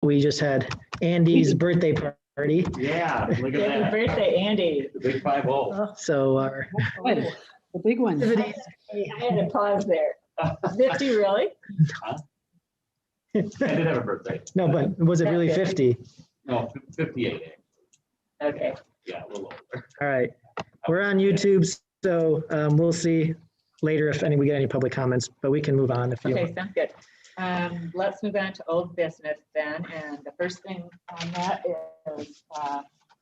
we just had Andy's birthday party. Yeah, look at Happy that. birthday, Andy. The big 5-0. So our Good. The big one. activities, I had to pause there. 50, really? I did have a birthday. no, but was it really 50? No, 58. Okay. Yeah, a little older. All right. We're on YouTube, so we'll see later if we get any public comments, but we can move on if you Okay, want. sounds good. Let's move on to old business then. And the first thing on that is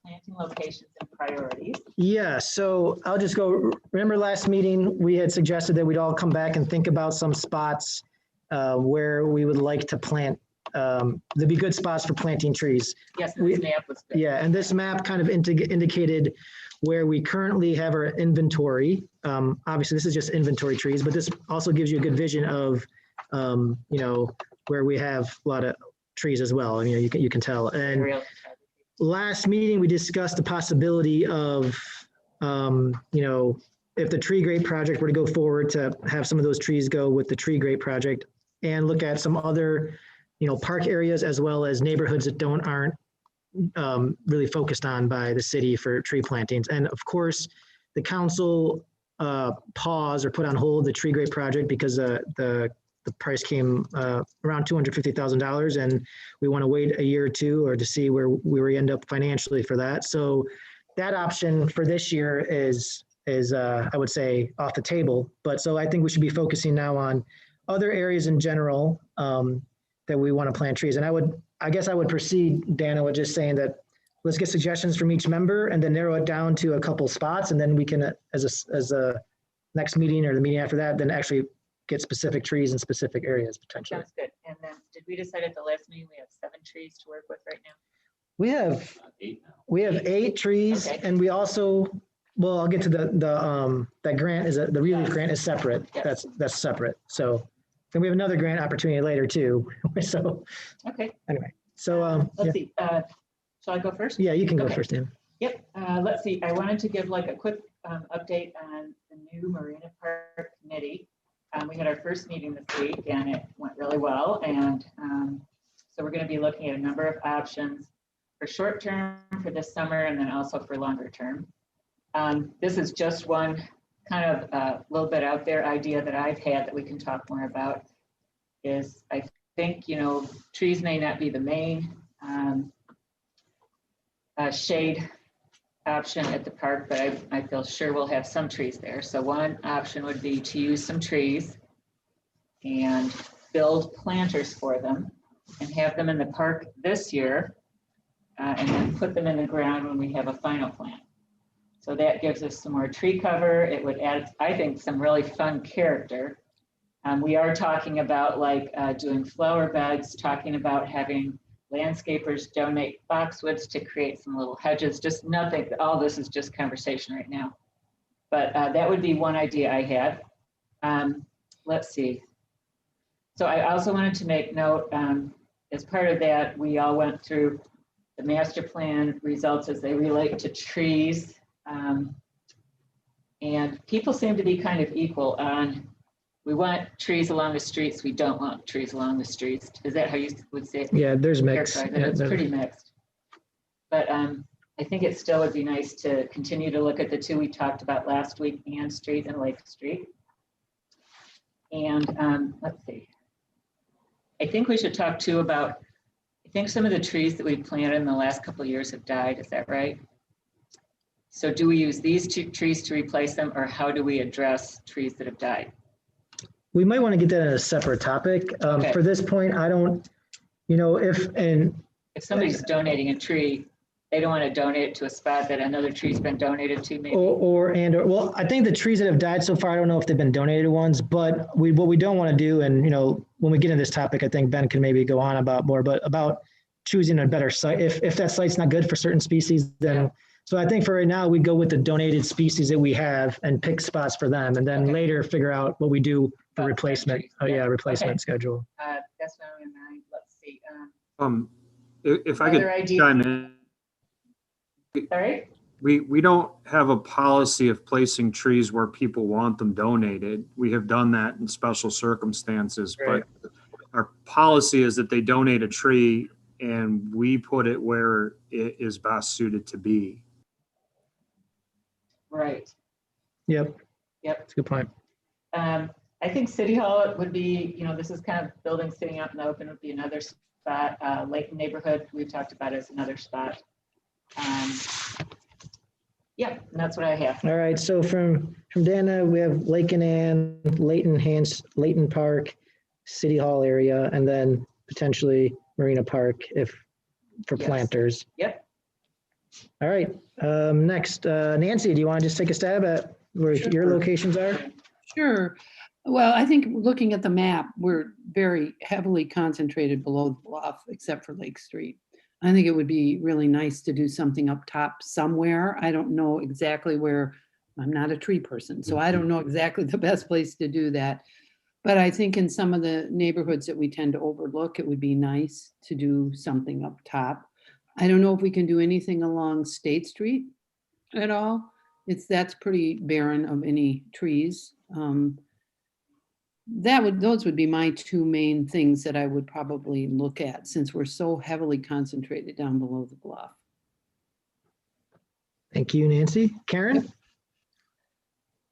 planting locations and priorities. Yeah, so I'll just go, remember last meeting, we had suggested that we'd all come back and think about some spots where we would like to plant, there'd be good spots for planting trees. Yes, this map was good. Yeah, and this map kind of indicated where we currently have our inventory. Obviously, this is just inventory trees, but this also gives you a good vision of, where we have a lot of trees as well. You can tell. And Real- last meeting, we discussed the possibility of, if the tree grate project were to go forward, to have some of those trees go with the tree grate project and look at some other, park areas as well as neighborhoods that aren't really focused on by the city for tree plantings. And of course, the council paused or put on hold the tree grate project because the price came around $250,000, and we want to wait a year or two or to see where we end up financially for that. So that option for this year is I would say off the table. But so I think we should be focusing now on other areas in general that we want to plant trees. And I guess I would proceed, Dana, with just saying that let's get suggestions from each member and then narrow it down to a couple spots, and then we can, as a next meeting or the meeting after that, then actually get specific trees in specific areas potentially. Sounds good. And then did we decide at the last meeting we have 7 trees to work with right now? We have 8 now. 8 trees, Okay. and we also, well, I'll get to that grant the relief grant is separate. Yes. That's separate. So then we have another grant opportunity later too. So Okay. anyway, so Let's see. Shall I go first? yeah, you can go Okay. first, Dan. Yep. Let's see. I wanted to give like a quick update on the new Marina Park Committee. We had our first meeting this week and it went really well. And so we're going to be looking at a number of options for short term for this summer and then also for longer term. This is just one kind of a little bit out there idea that I've had that we can talk more about is I think, trees may not be the main shade option at the park, but I feel sure we'll have some trees there. So one option would be to use some trees and build planters for them and have them in the park this year and then put them in the ground when we have a final plant. So that gives us some more tree cover. It would add, I think, some really fun character. We are talking about doing flower beds, talking about having landscapers donate boxwoods to create some little hedges, just nothing, all this is just conversation right now. But that would be one idea I had. Let's see. So I also wanted to make note, as part of that, we all went through the master plan results as they relate to trees. And people seem to be kind of equal on, we want trees along the streets, we don't want trees along the streets. Is that how you would say it? Yeah, there's mix. Yeah, it's pretty mixed. But I think it still would be nice to continue to look at the 2 we talked about last week, Ann Street and Lake Street. And let's see. I think we should talk too about, I think some of the trees that we planted in the last couple of years have died, is that right? So do we use these 2 trees to replace them, or how do we address trees that have died? We might want to get that in a separate topic. Okay. For this point, I don't, If somebody's donating a tree, they don't want to donate it to a spot that another tree's been donated to, maybe? Well, I think the trees that have died so far, I don't know if they've been donated ones, but what we don't want to do, and when we get into this topic, I think Ben can maybe go on about choosing a better site. If that site's not good for certain species, then, Yeah. So I think for right now, we go with the donated species that we have and pick spots for them, and then Okay. later figure out what we do for About replacement. trees. Oh yeah, replacement Okay. schedule. That's what I'm in mind. Let's see. If I Other could ideas? chime in, All right. we don't have a policy of placing trees where people want them donated. We have done that in special circumstances, Right. but our policy is that they donate a tree and we put it where it is best suited to be. Right, Yep, yep. that's a good point. I think City Hall would be, this is kind of building sitting out in the open would be another spot. Lake neighborhood, we've talked about as another spot. Yeah, and that's what I have. All right, so from Dana, we have Lake and Ann, Layton Park, City Hall area, and then potentially Marina Park for Yes. planters. Yep. All right, next, Nancy, do you want to just take a stab at where your Sure. locations are? Sure. Well, I think looking at the map, we're very heavily concentrated below the bluff, except for Lake Street. I think it would be really nice to do something up top somewhere. I don't know exactly where, I'm not a tree person, so I don't know exactly the best place to do that. But I think in some of the neighborhoods that we tend to overlook, it would be nice to do something up top. I don't know if we can do anything along State Street at all. That's pretty barren of any trees. Those would be my two main things that I would probably look at, since we're so heavily concentrated down below the bluff. Thank you, Nancy. Karen?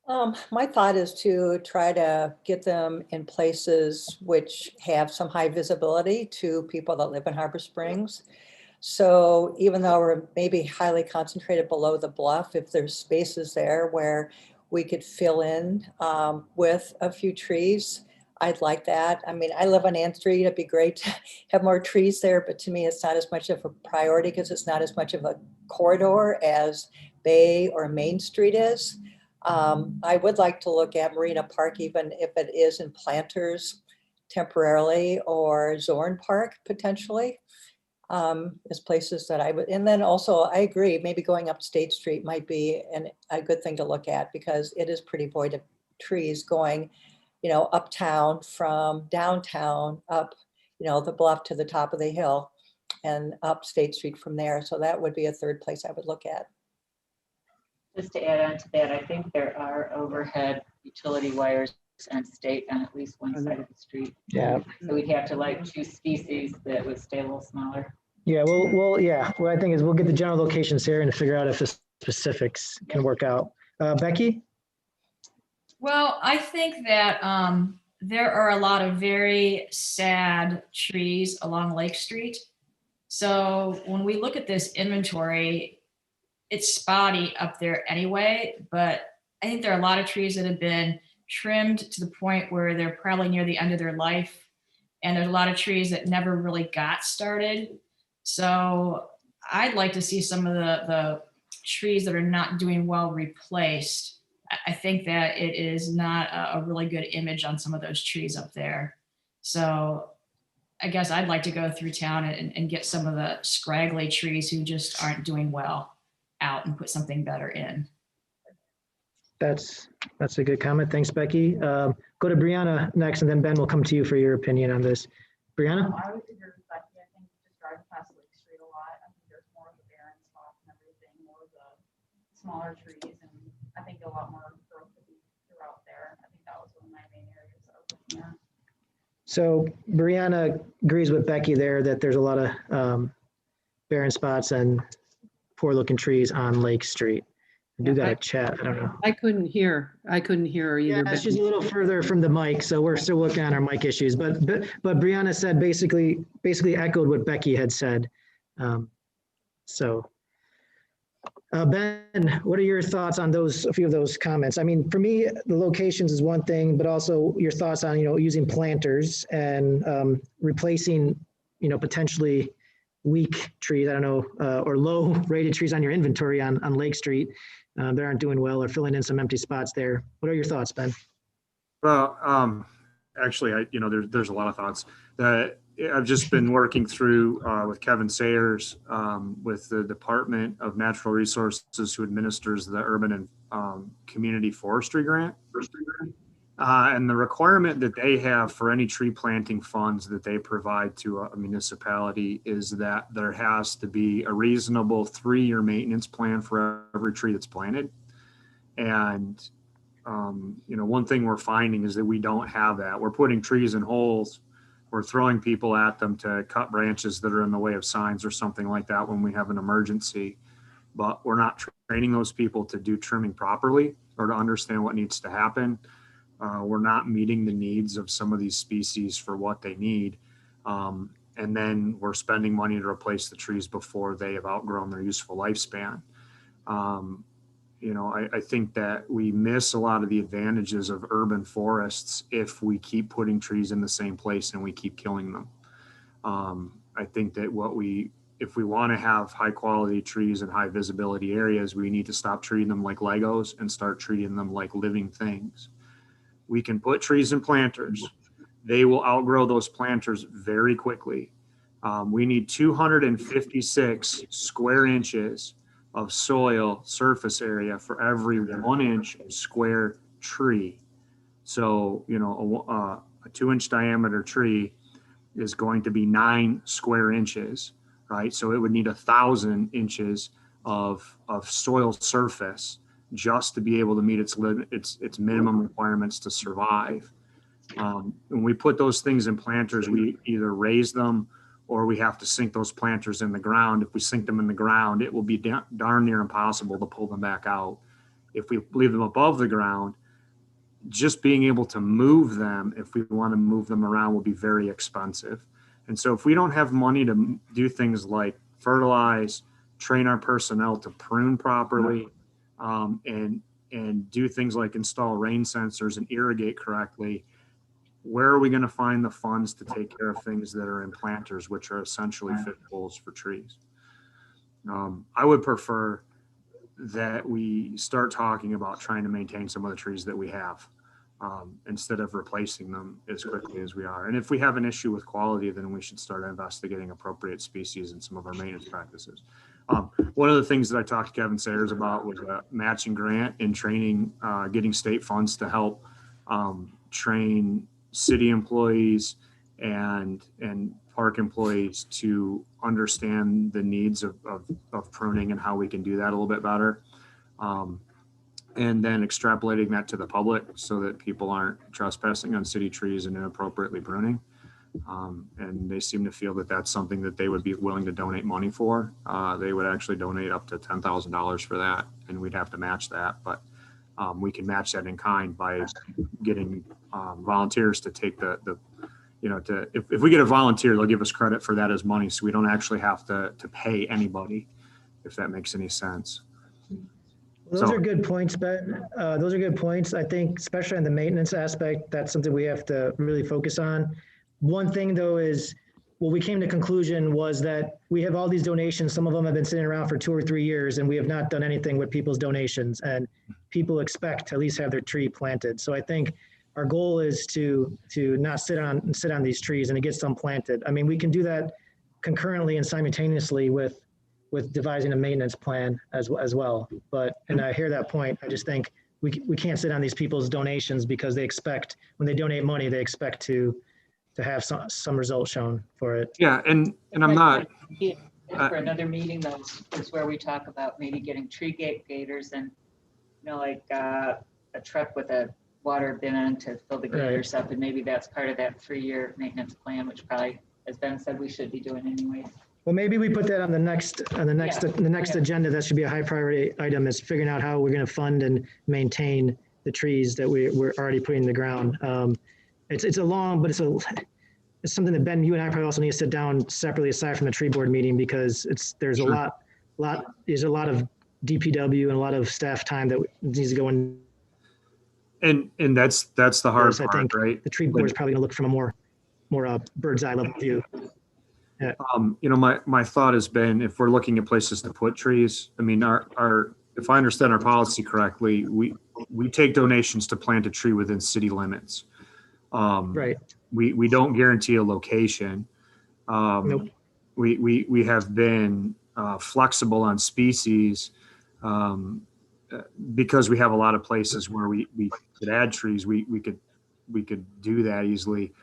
My thought is to try to get them in places which have some high visibility to people that live in Harbor Springs. So even though we're maybe highly concentrated below the bluff, if there's spaces there where we could fill in with a few trees, I'd like that. I mean, I live on Ann Street. It'd be great to have more trees there, but to me, it's not as much of a priority because it's not as much of a corridor as Bay or Main Street is. I would like to look at Marina Park, even if it is in planters temporarily, or Zorn Park potentially, as places that I would. And then also, I agree, maybe going up State Street might be a good thing to look at because it is pretty void of trees going, uptown from downtown up, the bluff to the top of the hill and up State Street from there. So that would be a third place I would look at. Just to add on to that, I think there are overhead utility wires on State on at least one side of the street. Yeah. So we'd have to choose species that would stay a little smaller. Yeah, what I think is we'll get the general locations here and figure out if the specifics can work out. Becky? Well, I think that there are a lot of very sad trees along Lake Street. So when we look at this inventory, it's spotty up there anyway, but I think there are a lot of trees that have been trimmed to the point where they're probably near the end of their life. And there's a lot of trees that never really got started. So I'd like to see some of the trees that are not doing well replaced. I think that it is not a really good image on some of those trees up there. So I guess I'd like to go through town and get some of the scraggly trees who just aren't doing well out and put something better in. That's a good comment. Thanks, Becky. Go to Brianna next, and then Ben will come to you for your opinion on this. Brianna? I would agree with Becky. I think just driving past Lake Street a lot, I think there's more of the barren spots and everything, more of the smaller trees, and I think a lot more growth would be throughout there. I think that was one of my main areas that I was looking at. So Brianna agrees with Becky there that there's a lot of barren spots and poor looking trees on Lake Street. I do got a chat, I don't know. I couldn't hear her either. Yeah, she's a little further from the mic, so we're still working on our mic issues. But Brianna said basically echoed what Becky had said. Ben, what are your thoughts on a few of those comments? I mean, for me, the locations is one thing, but also your thoughts on using planters and replacing potentially weak trees, I don't know, or low rated trees on your inventory on Lake Street that aren't doing well, or filling in some empty spots there. What are your thoughts, Ben? Well, actually, there's a lot of thoughts that I've just been working through with Kevin Sayers with the Department of Natural Resources, who administers the Urban and Community Forestry Grant. And the requirement that they have for any tree planting funds that they provide to a municipality is that there has to be a reasonable 3-year maintenance plan for every tree that's planted. And, one thing we're finding is that we don't have that. We're putting trees in holes. we're throwing people at them to cut branches that are in the way of signs or something like that when we have an emergency. But we're not training those people to do trimming properly or to understand what needs to happen. We're not meeting the needs of some of these species for what they need. And then we're spending money to replace the trees before they have outgrown their useful lifespan. I think that we miss a lot of the advantages of urban forests if we keep putting trees in the same place and we keep killing them. I think that if we want to have high quality trees and high visibility areas, we need to stop treating them like Legos and start treating them like living things. We can put trees in planters. They will outgrow those planters very quickly. We need 256 square inches of soil surface area for every 1 inch of square tree. So, a 2-inch diameter tree is going to be 9 square inches, right? So it would need 1,000 inches of soil surface just to be able to meet its minimum requirements to survive. When we put those things in planters, we either raise them or we have to sink those planters in the ground. If we sink them in the ground, it will be darn near impossible to pull them back out. If we leave them above the ground, just being able to move them, if we want to move them around, will be very expensive. And so if we don't have money to do things like fertilize, train our personnel to prune properly, and do things like install rain sensors and irrigate correctly, where are we going to find the funds to take care of things that are in planters, which are essentially fit poles for trees? I would prefer that we start talking about trying to maintain some of the trees that we have, instead of replacing them as quickly as we are. And if we have an issue with quality, then we should start investigating appropriate species in some of our maintenance practices. One of the things that I talked to Kevin Sayers about was a matching grant and training, getting state funds to help train city employees and park employees to understand the needs of pruning and how we can do that a little bit better. And then extrapolating that to the public so that people aren't trespassing on city trees and inappropriately pruning. And they seem to feel that that's something that they would be willing to donate money for. They would actually donate up to $10,000 for that, and we'd have to match that. But we can match that in kind by getting volunteers to take if we get a volunteer, they'll give us credit for that as money, so we don't actually have to pay anybody, if that makes any sense. Those are good points, Ben. Those are good points. I think, especially on the maintenance aspect, that's something we have to really focus on. One thing, though, is what we came to conclusion was that we have all these donations. Some of them have been sitting around for 2 or 3 years, and we have not done anything with people's donations. And people expect to at least have their tree planted. So I think our goal is to not sit on these trees and to get some planted. I mean, we can do that concurrently and simultaneously with devising a maintenance plan as well. But, and I hear that point. I just think we can't sit on these people's donations because they expect, when they donate money, they expect to have some result shown for it. Yeah, and I'm not. For another meeting, though, is where we talk about maybe getting tree gators and, like a truck with a water bin on to fill the gators up. And maybe that's part of that 3-year maintenance plan, which probably, as Ben said, we should be doing anyways. Well, maybe we put that on the next agenda. That should be a high priority item, is figuring out how we're going to fund and maintain the trees that we're already putting in the ground. It's a long, but it's something that Ben, you and I probably also need to sit down separately aside from the tree board meeting, because there's a lot of DPW and a lot of staff time that needs to go in. And that's the hard part, I think right? the tree board is probably going to look from a more bird's eye level view. Yeah. My thought has been, if we're looking at places to put trees, I mean, if I understand our policy correctly, we take donations to plant a tree within city limits. Right. We don't guarantee a location. Nope. We have been flexible on species because we have a lot of places where we could add trees. We could do that easily.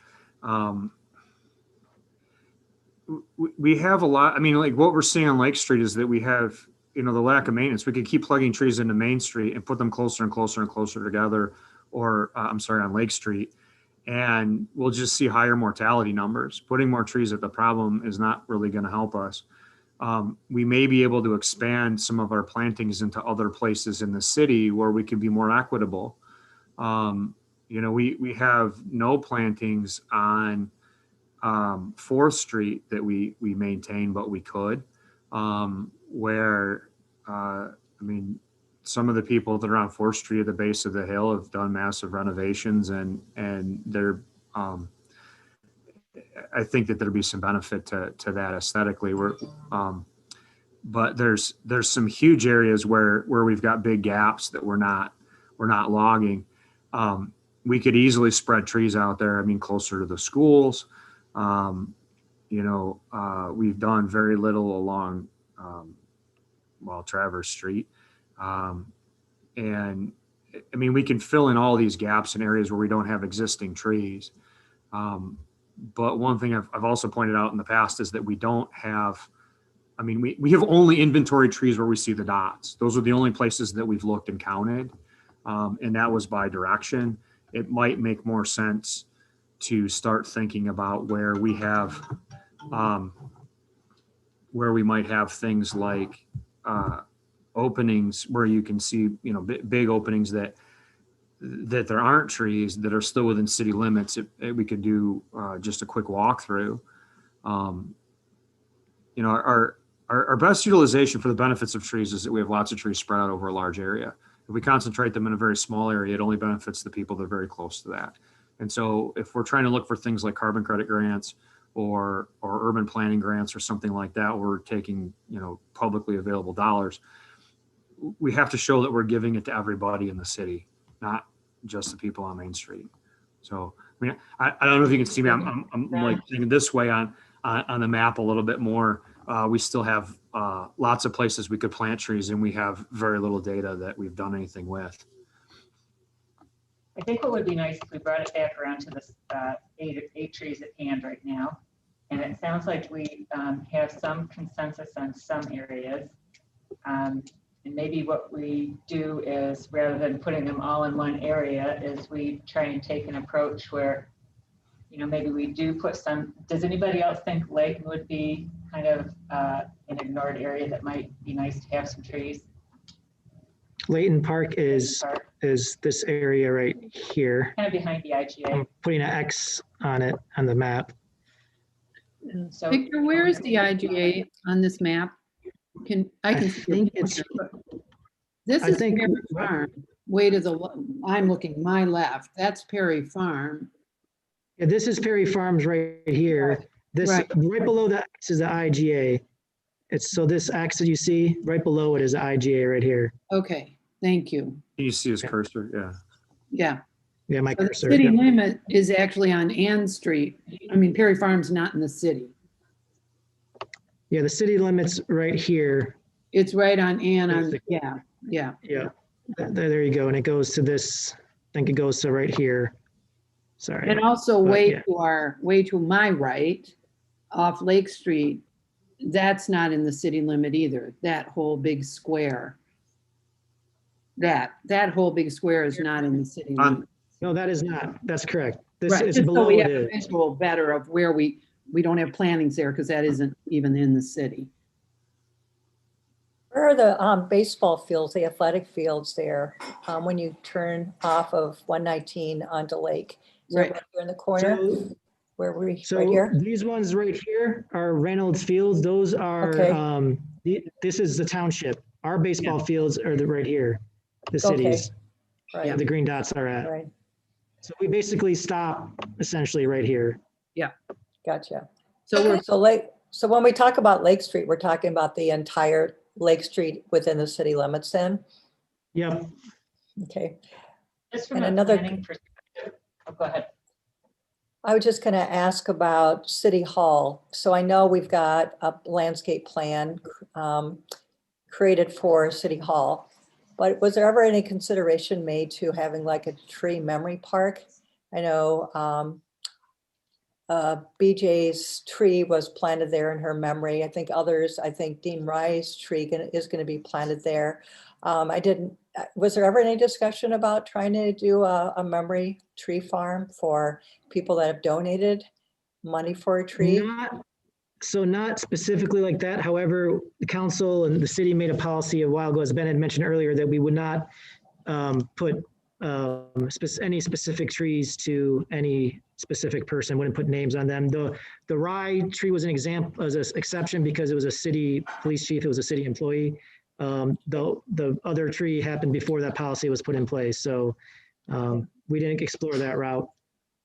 We have a lot. I mean, like what we're seeing on Lake Street is that we have, the lack of maintenance. We could keep plugging trees into Main Street and put them closer and closer and closer together, or on Lake Street. and we'll just see higher mortality numbers. Putting more trees at the problem is not really going to help us. We may be able to expand some of our plantings into other places in the city where we can be more equitable. We have no plantings on 4th Street that we maintain, but we could, some of the people that are on 4th Street at the base of the hill have done massive renovations, and they're, I think that there'd be some benefit to that aesthetically. But there's some huge areas where we've got big gaps that we're not logging. We could easily spread trees out there. I mean, closer to the schools. We've done very little along, Traverse Street. And I mean, we can fill in all these gaps in areas where we don't have existing trees. But one thing I've also pointed out in the past is that we don't have, we have only inventory trees where we see the dots. Those are the only places that we've looked and counted. And that was by direction. It might make more sense to start thinking about where we have, where we might have things like openings where you can see, big openings that there aren't trees that are still within city limits. We could do just a quick walkthrough. Our best utilization for the benefits of trees is that we have lots of trees spread out over a large area. If we concentrate them in a very small area, it only benefits the people that are very close to that. And so if we're trying to look for things like carbon credit grants or urban planning grants or something like that, we're taking, publicly available dollars, we have to show that we're giving it to everybody in the city, not just the people on Main Street. So, I don't know if you can see me. I'm like thinking this way on the map a little bit more. We still have lots of places we could plant trees, and we have very little data that we've done anything with. I think what would be nice if we brought it back around to this 8 trees at hand right now. And it sounds like we have some consensus on some areas. And maybe what we do is, rather than putting them all in one area, is we try and take an approach where, maybe we do put some. Does anybody else think Lake would be kind of an ignored area that might be nice to have some trees? Layton Park is this area right here. Kind of behind the IGA. I'm putting an X on it on the map. So, Victor, where is the IGA on this map? I can think it's. This I is think- Perry Farm, way to the, I'm looking my left. That's Perry Farm. Yeah, this is Perry Farms right here. This Right. right below the X is the IGA. So this X that you see right below it is the IGA right here. Okay, thank you. Can you see his cursor? Yeah. Yeah. Yeah, my So the cursor. city Yep. limit is actually on Ann Street. Perry Farm's not in the city. Yeah, the city limits right here. It's right on Ann on, Basically. yeah. Yeah, there you go. And it goes to this, I think it goes to right here. Sorry. And also But, way to my right, off Lake Street, that's not in the city limit either. That whole big square. That whole big square is not in the city limit. No, that is not. That's correct. This Right, is just so below we it have a is. visual better of where we don't have plantings there because that isn't even in the city. Where are the baseball fields, the athletic fields there, when you turn off of 119 onto Lake? Is that Right. right here in the corner? So- Where were we, right So here? these ones right here are Reynolds Fields. Those are, Okay. this is the township. Our baseball fields are right here, the Okay. cities, Right, the green dots are at. right, So we basically stop essentially right here. gotcha. So we're, So when we talk about Lake Street, we're talking about the entire Lake Street within the city limits then? Yep. Okay. just from And a another- planning perspective, go ahead. I was just going to ask about City Hall. So I know we've got a landscape plan created for City Hall, but was there ever any consideration made to having like a tree memory park? I know BJ's tree was planted there in her memory. I think others, I think Dean Rye's tree is going to be planted there. Was there ever any discussion about trying to do a memory tree farm for people that have donated money for a tree? Not specifically like that. However, the council and the city made a policy a while ago, as Ben had mentioned earlier, that we would not put any specific trees to any specific person, wouldn't put names on them. The rye tree was an example, as an exception because it was a city police chief, it was a city employee. The other tree happened before that policy was put in place. So we didn't explore that route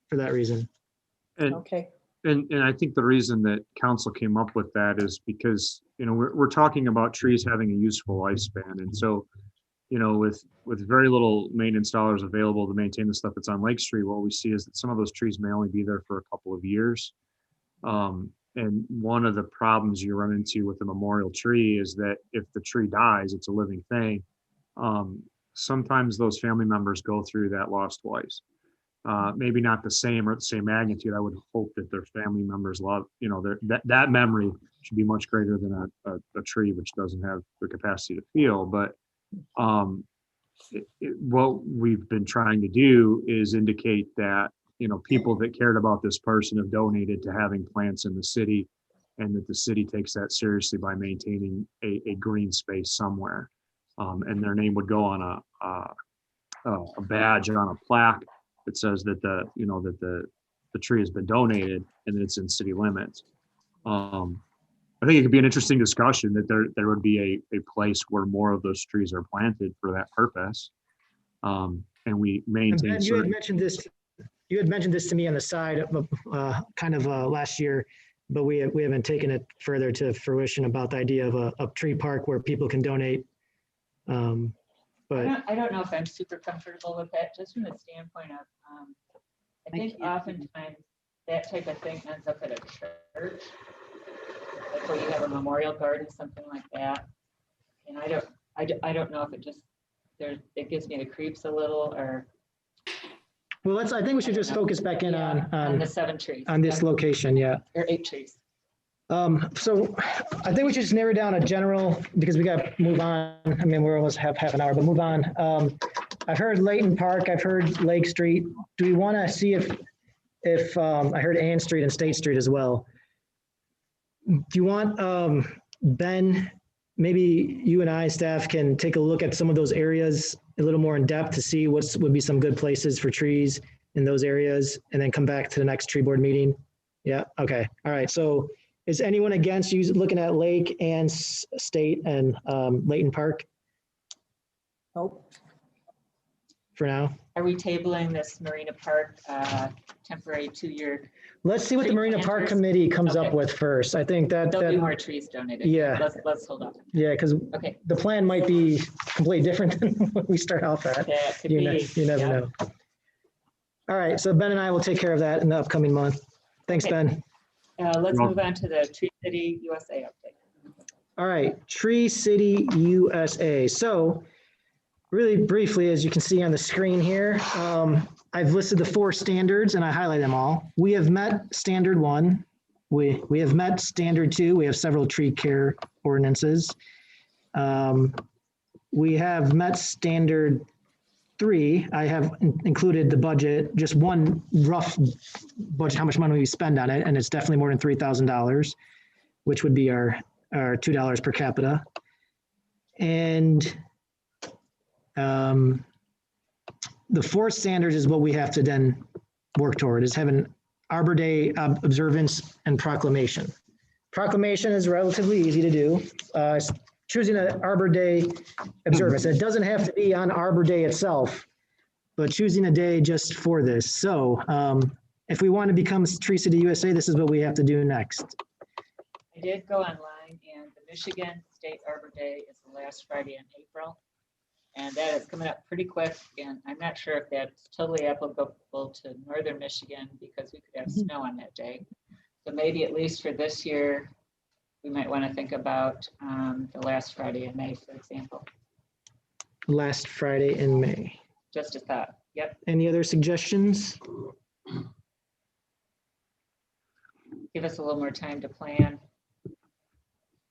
for that reason. And, Okay. and I think the reason that council came up with that is because, we're talking about trees having a useful lifespan. And so, with very little maintenance dollars available to maintain the stuff that's on Lake Street, what we see is that some of those trees may only be there for a couple of years. And one of the problems you run into with a memorial tree is that if the tree dies, it's a living thing. Sometimes those family members go through that loss twice. Maybe not the same or the same magnitude. I would hope that their family members love, that memory should be much greater than a tree which doesn't have the capacity to feel. But what we've been trying to do is indicate that, people that cared about this person have donated to having plants in the city, and that the city takes that seriously by maintaining a green space somewhere. And their name would go on a badge on a plaque that says that the tree has been donated and that it's in city limits. I think it could be an interesting discussion that there would be a place where more of those trees are planted for that purpose. And we maintain. And Ben, you had mentioned this to me on the side of last year, but we haven't taken it further to fruition about the idea of a tree park where people can donate. But I don't know if I'm super comfortable with that, just from the standpoint of, I think oftentimes that type of thing ends up at a church. Like where you have a memorial garden, something like that. And I don't know if it gives me the creeps a little, or. Well, I think we should just focus back in on the 7 trees. On this location, yeah. Or 8 trees. So I think we should just narrow down a general, because we got to move on. I mean, we almost have half an hour, but move on. I've heard Layton Park, I've heard Lake Street. Do we want to see if I heard Ann Street and State Street as well? Do you want, Ben, maybe you and I, staff, can take a look at some of those areas a little more in depth to see what would be some good places for trees in those areas, and then come back to the next tree board meeting? Yeah, okay, all right. So is anyone against you looking at Lake and State and Layton Park Nope. for now? Are we tabling this Marina Park temporary 2-year? Let's see what the Tree Marina Park planters? Committee comes up Okay. with first. I think that, There'll be more trees donated. Yeah. Let's hold on. yeah, because Okay. the plan might be completely different than what we start off at. That could You be. you never yeah. know. All right, so Ben and I will take care of that in the upcoming month. Thanks, Okay. Ben. Let's Well- move on to the Tree City USA update. All right, Tree City USA. So really briefly, as you can see on the screen here, I've listed the 4 standards and I highlight them all. We have met standard 1. We have met standard 2. We have several tree care ordinances. We have met standard 3. I have included the budget, just one rough budget, how much money we spend on it, and it's definitely more than $3,000, which would be our $2 per capita. And the 4th standard is what we have to then work toward, is having Arbor Day observance and proclamation. Proclamation is relatively easy to do. It's choosing an Arbor Day observance. It doesn't have to be on Arbor Day itself, but choosing a day just for this. So if we want to become Tree City USA, this is what we have to do next. I did go online, and the Michigan State Arbor Day is the last Friday in April. And that is coming up pretty quick, and I'm not sure if that's totally applicable to northern Michigan, because we could have snow on that day. So maybe at least for this year, we might want to think about the last Friday in May, for example. Last Friday in May. Just a thought. Yep. Any other suggestions? give us a little more time to plan.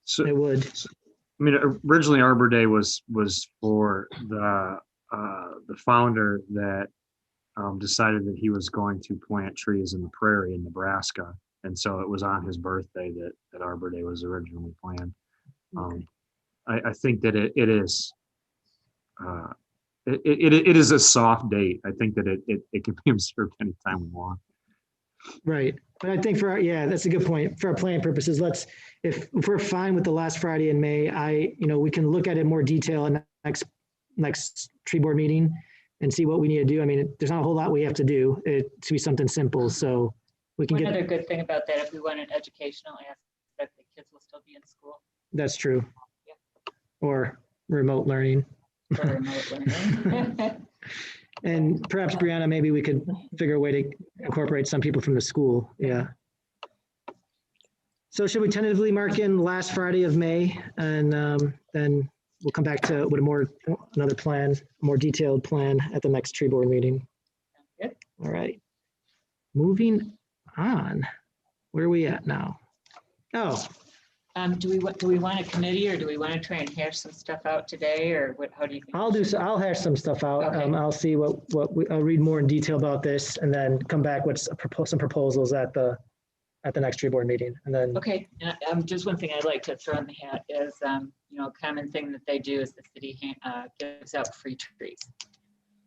So, It would. I mean, originally Arbor Day was for the founder that decided that he was going to plant trees in the prairie in Nebraska, and so it was on his birthday that Arbor Day was originally planned. I think that it is. It is a soft date. I think that it can be observed anytime we want. Right. But I think yeah, that's a good point. For our planning purposes, if we're fine with the last Friday in May, we can look at it in more detail in next tree board meeting and see what we need to do. I mean, there's not a whole lot we have to do. It to be something simple, so we can One get. other good thing about that, if we want an educational aspect, the kids will still be in school That's true. Yep. Or remote learning. for remote learning. And perhaps, Brianna, maybe we could figure a way to incorporate some people from the school. Yeah. So should we tentatively mark in last Friday of May, and then we'll come back to with another plan, more detailed plan at the next tree board meeting. Good. All right. Moving on. Where are we at now? Oh, Do we want a committee, or do we want to try and hash some stuff out today, or what? How do you think? I'll hash some stuff out. Okay. I'll see I'll read more in detail about this, and then come back with some proposals at the next tree board meeting, and then. Okay, and just one thing I'd like to throw in the hat is, a common thing that they do is the city gives out free trees.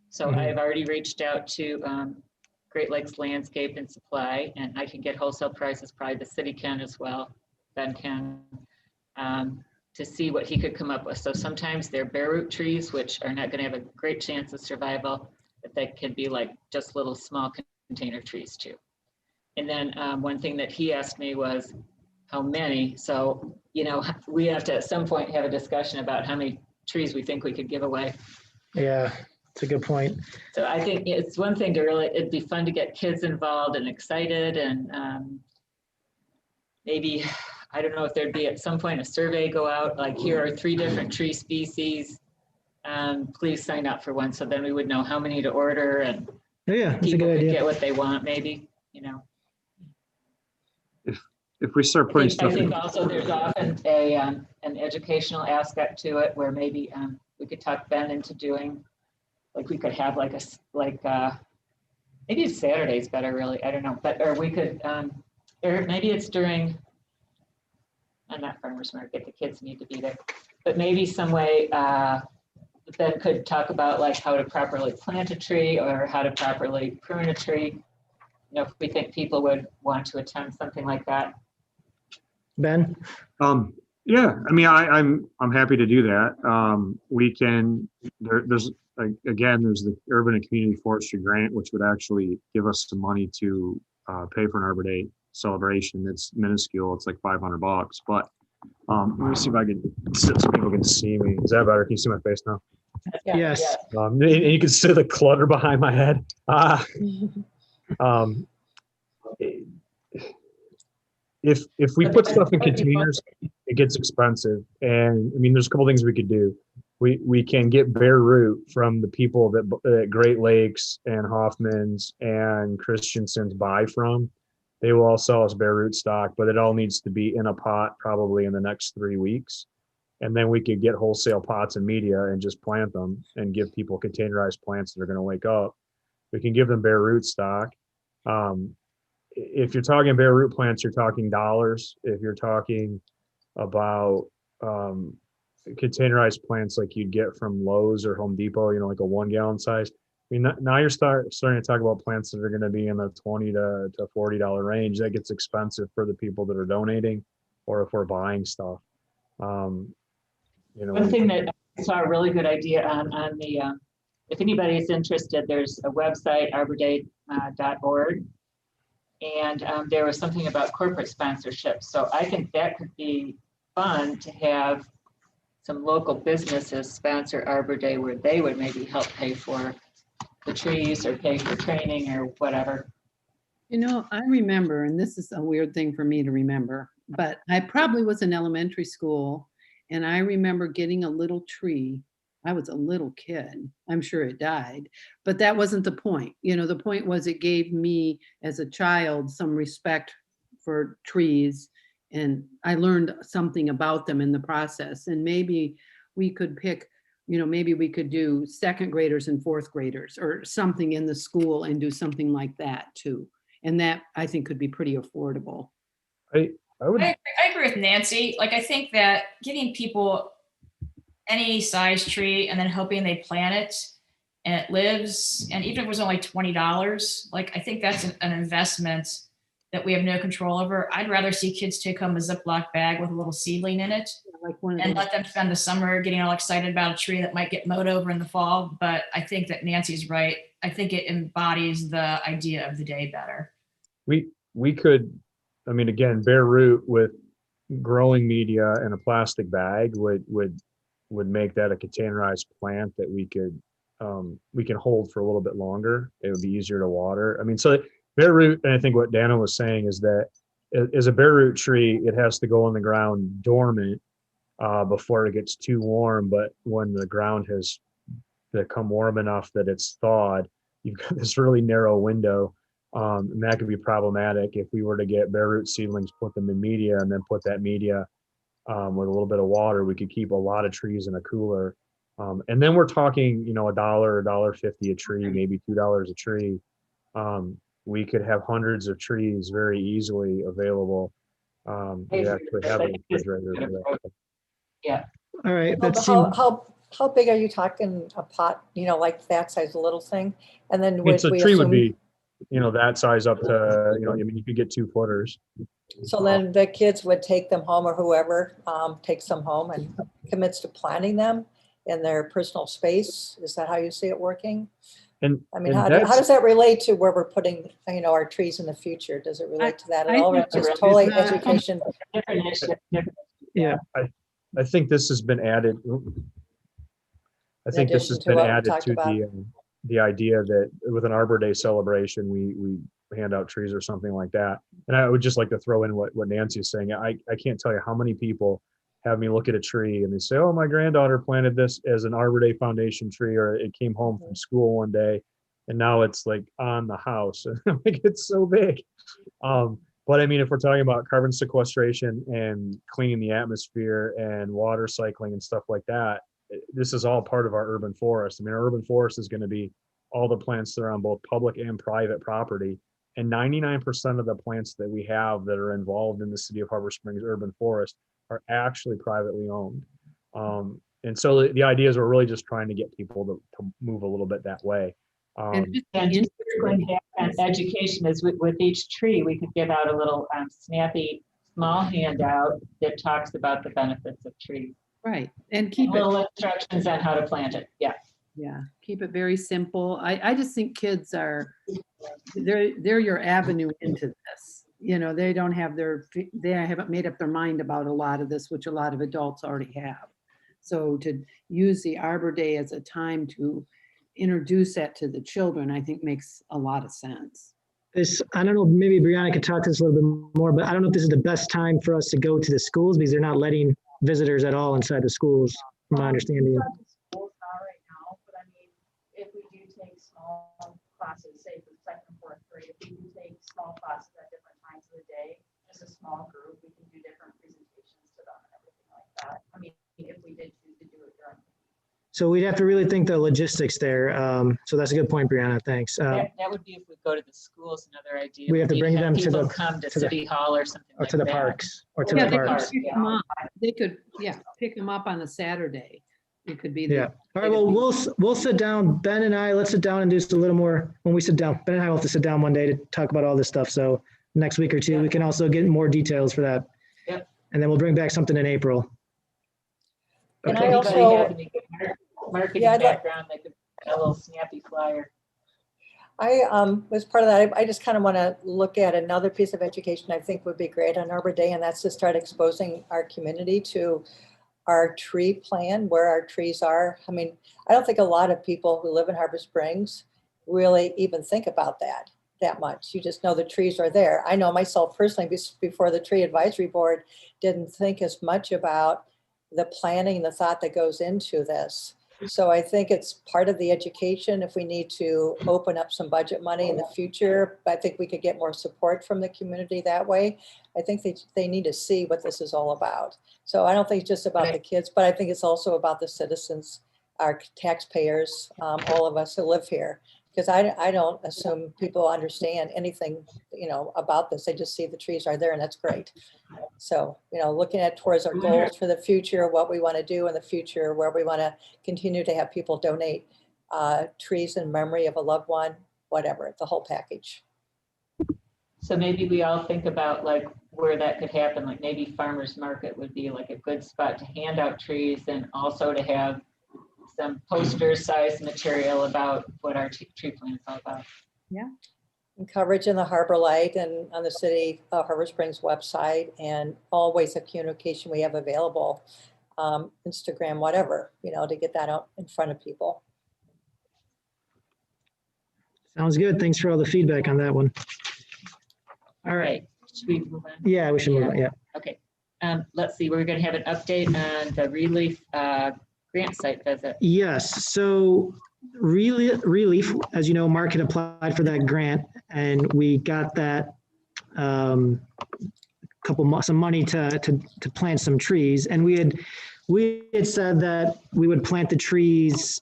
So Mhm. I've already reached out to Great Lakes Landscape and Supply, and I can get wholesale prices, probably the city can as well, Ben can, to see what he could come up with. So sometimes they're bare root trees, which are not going to have a great chance of survival, but they can be like just little small container trees too. And then one thing that he asked me was how many. So, we have to at some point have a discussion about how many trees we think we could give away. Yeah, it's a good point. So I think it's one thing it'd be fun to get kids involved and excited, and maybe, I don't know if there'd be at some point a survey go out, like here are 3 different tree species. Please sign up for one. So then we would know how many to order, and Oh, yeah, that's a people good could idea. get what they want, maybe, If we start putting I stuff think in, also there's often an educational aspect to it, where maybe we could talk Ben into doing, like we could have maybe it's Saturday's better, really, I don't know, or we could, or maybe it's during, I'm not farmer's market, the kids need to be there, but maybe some way Ben could talk about like how to properly plant a tree or how to properly prune a tree. If we think people would want to attend something like that. Ben? yeah, I mean, I'm happy to do that. We can, there's the Urban and Community Forestry Grant, which would actually give us some money to pay for an Arbor Day celebration. It's minuscule. It's like $500, but let me see if I can sit so people can see me. Is that better? Can you see my face now? Yes. And you can see the clutter behind my head. If we put stuff in containers, it gets expensive. And I mean, there's a couple things we could do. We can get bare root from the people that Great Lakes and Hoffman's and Christensen's buy from. They will all sell us bare root stock, but it all needs to be in a pot probably in the next 3 weeks. And then we could get wholesale pots and media and just plant them and give people containerized plants that are going to wake up. We can give them bare root stock. If you're talking bare root plants, you're talking dollars. If you're talking about containerized plants like you'd get from Lowe's or Home Depot, like a 1 gallon size. I mean, now you're starting to talk about plants that are going to be in the $20 to $40 range. That gets expensive for the people that are donating, or if we're buying stuff. One thing that I saw a really good idea on the, if anybody is interested, there's a website, arborday.org. And there was something about corporate sponsorship. So I think that could be fun to have some local businesses sponsor Arbor Day, where they would maybe help pay for the trees or pay for training or whatever. I remember, and this is a weird thing for me to remember, but I probably was in elementary school, and I remember getting a little tree. I was a little kid. I'm sure it died, but that wasn't the point. The point was it gave me as a child some respect for trees. And I learned something about them in the process. And maybe we could pick, maybe we could do second graders and fourth graders or something in the school and do something like that too. And that I think could be pretty affordable. I would, I agree with Nancy. Like, I think that giving people any size tree and then hoping they plant it and it lives, and even if it was only $20, like, I think that's an investment that we have no control over. I'd rather see kids take home a Ziploc bag with a little seedling in it Like one of and those. let them spend the summer getting all excited about a tree that might get mowed over in the fall. But I think that Nancy's right. I think it embodies the idea of the day better. we could, I mean, again, bare root with growing media and a plastic bag would make that a containerized plant that we can hold for a little bit longer. It would be easier to water. I mean, so bare root, and I think what Dana was saying is that as a bare root tree, it has to go on the ground dormant before it gets too warm. But when the ground has become warm enough that it's thawed, you've got this really narrow window. And that could be problematic if we were to get bare root seedlings, put them in media, and then put that media with a little bit of water. We could keep a lot of trees in a cooler. And then we're talking, $1, $1.50 a tree, maybe $2 a tree. We could have hundreds of trees very easily available. We actually have a refrigerator for that. Yeah. All right, that How big are you talking, a pot, like that size little thing? And then would So we tree would assume, be, that size up to, I mean, you could get 2 footers. so then the kids would take them home, or whoever takes them home and commits to planting them in their personal space? Is that how you see it working? And I mean, and how that's- does that relate to where we're putting, our trees in the future? Does it relate to that at I all? Or think just it's totally not- education? Different issue, different. yeah. I think this has been added. I think this addition has to been what we added talked to about. the idea that with an Arbor Day celebration, we hand out trees or something like that. And I would just like to throw in what Nancy is saying. I can't tell you how many people have me look at a tree and they say, "Oh, my granddaughter planted this as an Arbor Day Foundation tree," or it came home from school one day, and now it's like on the house. Like, it's so big. But I mean, if we're talking about carbon sequestration and cleaning the atmosphere and water cycling and stuff like that, this is all part of our urban forest. I mean, our urban forest is going to be all the plants that are on both public and private property. And 99% of the plants that we have that are involved in the city of Harbor Springs urban forest are actually privately owned. And so the idea is we're really just trying to get people to move a little bit that way. And just the And just interest- going back on education is with each tree, we could give out a little snappy, small handout that talks about the benefits of trees. Right, and keep it, Little instructions on how to plant it, yeah. yeah, keep it very simple. I just think kids they're your avenue into this. They don't have they haven't made up their mind about a lot of this, which a lot of adults already have. So to use the Arbor Day as a time to introduce that to the children, I think makes a lot of sense. I don't know, maybe Brianna could talk to this a little bit more, but I don't know if this is the best time for us to go to the schools because they're not letting visitors at all inside the schools, from my understanding. Schools not right now, but I mean, if we do take small classes, say for second and fourth grade, if we do take small classes at different times of the day, just a small group, we can do different presentations to them and everything like that. I mean, if we did choose to do it during. So we'd have to really think the logistics there. So that's a good point, Brianna, thanks. That would be if we go to the schools, another idea. We have to would be bring them to people the- come to to the- City Hall or something Or like to the that. parks, or to Yeah, the they could parks. pick them up. They could, pick them up on a Saturday. It could be. Yeah. All right, well, we'll sit down, Ben and I, let's sit down and do just a little more, when we sit down, Ben and I will have to sit down one day to talk about all this stuff. So next week or two, we can also get more details for that. Yep. And then we'll bring back something in April. And Okay. I Anybody also- have any marketing Yeah, I'd like- background, they could a little snappy flyer. As part of that, I just kind of want to look at another piece of education I think would be great on Arbor Day, and that's to start exposing our community to our tree plan, where our trees are. I mean, I don't think a lot of people who live in Harbor Springs really even think about that much. You just know the trees are there. I know myself personally, before the Tree Advisory Board, didn't think as much about the planning, the thought that goes into this. So I think it's part of the education. If we need to open up some budget money in the future, I think we could get more support from the community that way. I think they need to see what this is all about. So I don't think it's just about the kids, but I think it's also about the citizens, our taxpayers, all of us who live here. Because I don't assume people understand anything, about this. They just see the trees are there and that's great. So, looking at towards our goals for the future, what we want to do in the future, where we want to continue to have people donate trees in memory of a loved one, whatever, the whole package. So maybe we all think about like where that could happen, like maybe farmer's market would be like a good spot to hand out trees and also to have some poster size material about what our tree plan is all about. And coverage in the Harbor Light and on the city of Harbor Springs website, and all ways of communication we have available, Instagram, whatever, to get that out in front of people. Sounds good. Thanks for all the feedback on that one. All right. Should we move on? Yeah, we should move on. Yeah. Okay. Let's see, we're going to have an update on the Relief grant site visit. Yes. So Relief, as you know, Mark had applied for that grant, and we got that some money to plant some trees. And we had said that we would plant the trees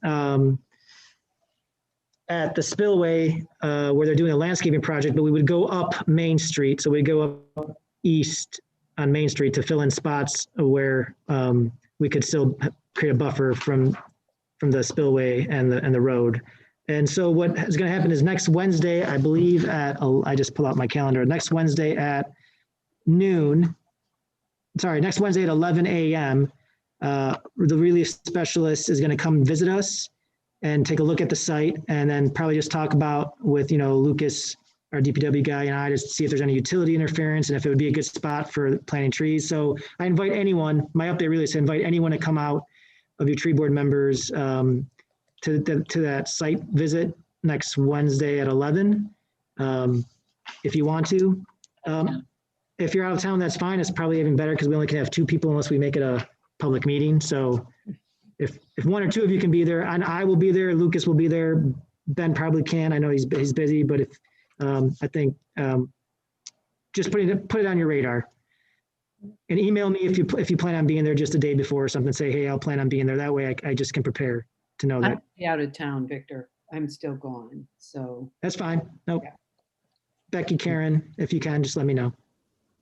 at the spillway where they're doing a landscaping project, but we would go up Main Street. So we'd go up east on Main Street to fill in spots where we could still create a buffer from the spillway and the road. And so what is going to happen is next Wednesday, I believe I just pull out my calendar, next Wednesday at noon, next Wednesday at 11 a.m., the Relief specialist is going to come visit us and take a look at the site, and then probably just talk about with, Lucas, our DPW guy, and I, just see if there's any utility interference and if it would be a good spot for planting trees. So I invite anyone, my update really is to invite anyone to come out of your tree board members to that site visit next Wednesday at 11. If you want to. If you're out of town, that's fine. It's probably even better because we only can have 2 people unless we make it a public meeting. So if 1 or 2 of you can be there, and I will be there, Lucas will be there, Ben probably can. I know he's busy, but if I think just put it on your radar. And email me if you plan on being there just a day before or something. Say, hey, I'll plan on being there. That way I just can prepare to know that. I'm out of town, Victor. I'm still gone, so. That's fine. Nope. Yeah. Becky, Karen, if you can, just let me know.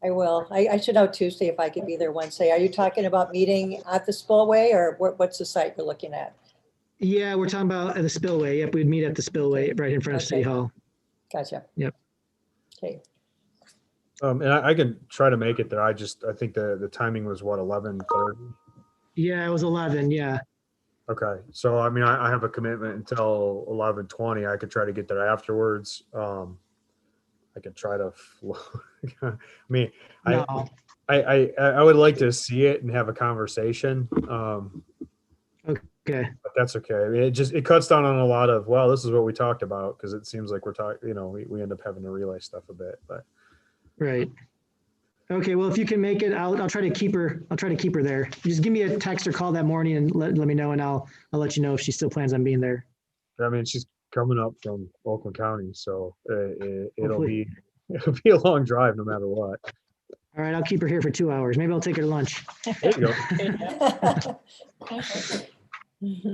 I will. I should know Tuesday if I could be there Wednesday. Are you talking about meeting at the spillway, or what's the site you're looking at? Yeah, we're talking about the spillway. Yep, we'd meet at the spillway right in front of City Hall. Gotcha. Yep. Okay. And I can try to make it there. I think the timing was what, 11:30? Yeah, it was 11. Yeah. Okay. So, I mean, I have a commitment until 11:20. I could try to get there afterwards. I could try to I mean, No. I would like to see it and have a conversation. Okay. But that's okay. I mean, it cuts down on a lot of, well, this is what we talked about, because it seems like we're talking, we end up having to relay stuff a bit, but. Right. Okay. Well, if you can make it, I'll try to keep her. I'll try to keep her there. Just give me a text or call that morning and let me know, and I'll let you know if she still plans on being there. I mean, she's coming up from Oakland County, so it'll Hopefully. be a long drive no matter what. All right. I'll keep her here for 2 hours. Maybe I'll take her to lunch. There you go.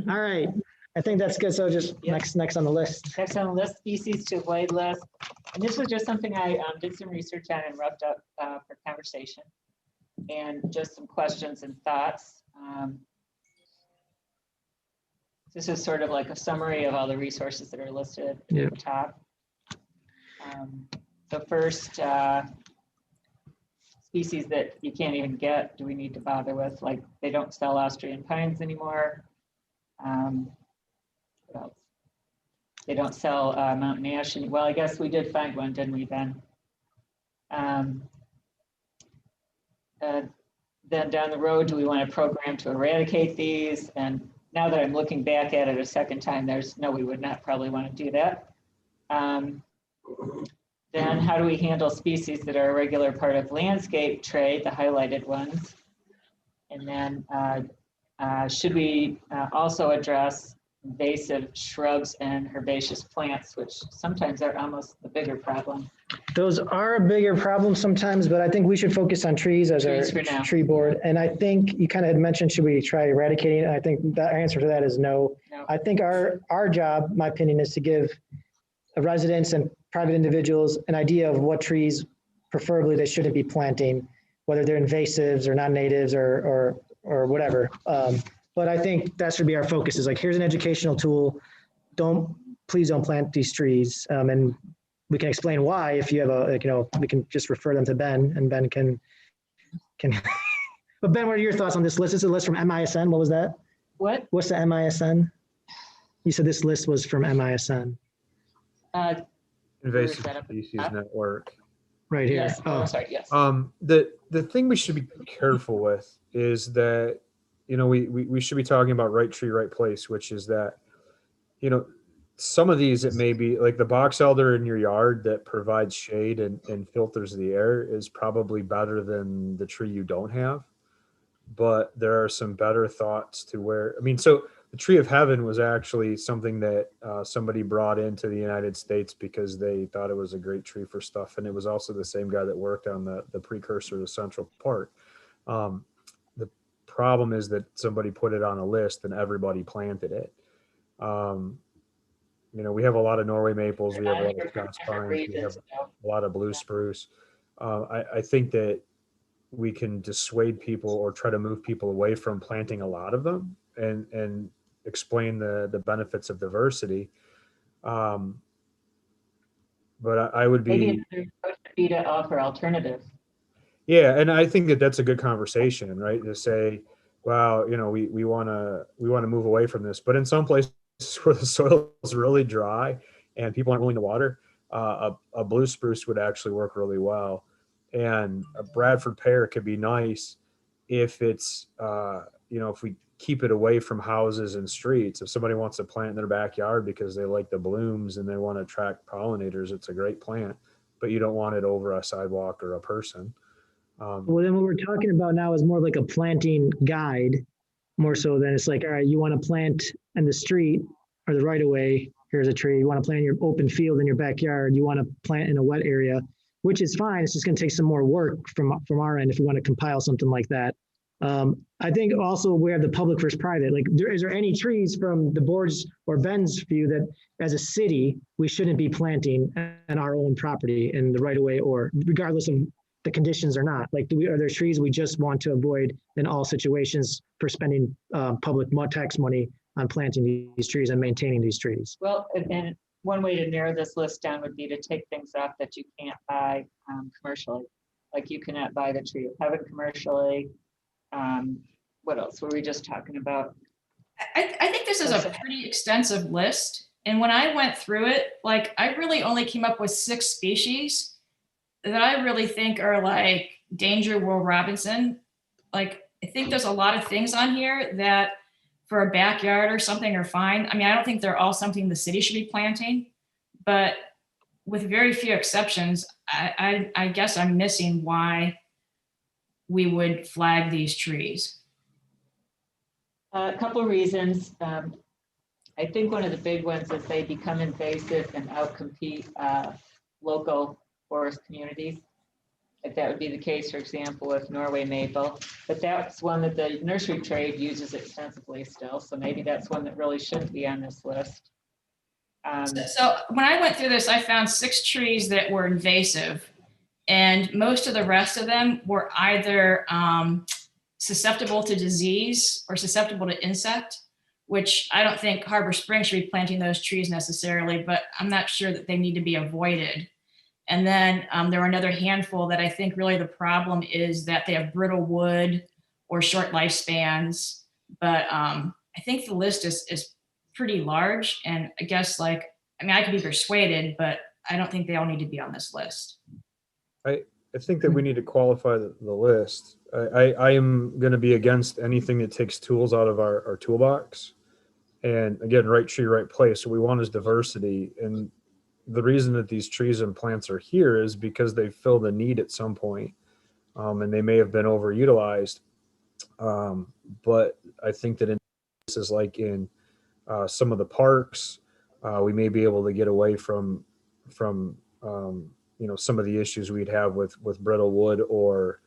All right. I think that's good. So just next on the list. Next on the list, species to avoid list. And this was just something I did some research on and roughed up for conversation, and just some questions and thoughts. This is sort of like a summary of all the resources that are listed at the top. The first species that you can't even get, do we need to bother with? Like, they don't sell Austrian pines anymore. What else? They don't sell mountain ash. Well, I guess we did find one, didn't we, Ben? Then down the road, do we want a program to eradicate these? And now that I'm looking back at it a second time, we would not probably want to do that. Then how do we handle species that are a regular part of landscape trade, the highlighted ones? And then Should we also address invasive shrubs and herbaceous plants, which sometimes are almost the bigger problem? Those are a bigger problem sometimes, but I think we should focus on trees as our Trees for now. tree board. And I think you kind of had mentioned, should we try eradicating it? I think the answer to that is no. No. I think our job, my opinion, is to give residents and private individuals an idea of what trees preferably they shouldn't be planting, whether they're invasives or non-natives or whatever. But I think that should be our focus, is like, here's an educational tool. Please don't plant these trees. And we can explain why if you have we can just refer them to Ben, and Ben can. But Ben, what are your thoughts on this list? This is a list from MISN. What was that? What? What's the MISN? You said this list was from MISN. Invasive that up? Species Network. Right here. Yes, oh, sorry, yes. The thing we should be careful with is that, we should be talking about right tree, right place, which is that, some of these, it may be like the box elder in your yard that provides shade and filters the air is probably better than the tree you don't have. But there are some better thoughts to where, so the tree of heaven was actually something that somebody brought into the United States because they thought it was a great tree for stuff. And it was also the same guy that worked on the precursor to Central Park. The problem is that somebody put it on a list and everybody planted it. We have a lot of Norway maples, we have a lot of Scots pines, we have a lot of blue spruce. I think that we can dissuade people or try to move people away from planting a lot of them and explain the benefits of diversity. But I would be. Maybe it's be to offer alternatives. Yeah, and I think that that's a good conversation, right? To say, wow, we want to move away from this, but in some places where the soil is really dry and people aren't willing to water, a blue spruce would actually work really well. And a Bradford pear could be nice if it's, if we keep it away from houses and streets. If somebody wants to plant in their backyard because they like the blooms and they want to attract pollinators, it's a great plant, but you don't want it over a sidewalk or a person. Well, then what we're talking about now is more like a planting guide, more so than it's like, all right, you want to plant in the street or the right of way, here's a tree. You want to plant in your open field in your backyard. You want to plant in a wet area, which is fine. It's just going to take some more work from our end if we want to compile something like that. I think also we have the public versus private. Like, is there any trees from the board's or Ben's view that as a city, we shouldn't be planting on our own property in the right of way, or regardless of the conditions or not? Like, are there trees we just want to avoid in all situations for spending public tax money on planting these trees and maintaining these trees? Well, and one way to narrow this list down would be to take things off that you can't buy commercially. Like, you cannot buy the tree of heaven commercially. What else were we just talking about? I think this is a pretty extensive list. And when I went through it, like, I really only came up with 6 species that I really think are like Danger Will Robinson. Like, I think there's a lot of things on here that for a backyard or something are fine. I don't think they're all something the city should be planting, but with very few exceptions, I guess I'm missing why we would flag these trees. A couple of reasons. I think one of the big ones is they become invasive and outcompete local forest communities. If that would be the case, for example, with Norway maple, but that's one that the nursery trade uses extensively still. So maybe that's one that really shouldn't be on this list. So when I went through this, I found 6 trees that were invasive, and most of the rest of them were either susceptible to disease or susceptible to insect, which I don't think Harbor Springs should be planting those trees necessarily, but I'm not sure that they need to be avoided. And then there are another handful that I think really the problem is that they have brittle wood or short lifespans. But I think the list is pretty large. And I guess I could be persuaded, but I don't think they all need to be on this list. I think that we need to qualify the list. I am going to be against anything that takes tools out of our toolbox. And again, right tree, right place. What we want is diversity. And the reason that these trees and plants are here is because they fill the need at some point, and they may have been overutilized. But I I think that in places like in some of the parks, we may be able to get away from some of the issues we'd have with brittle wood or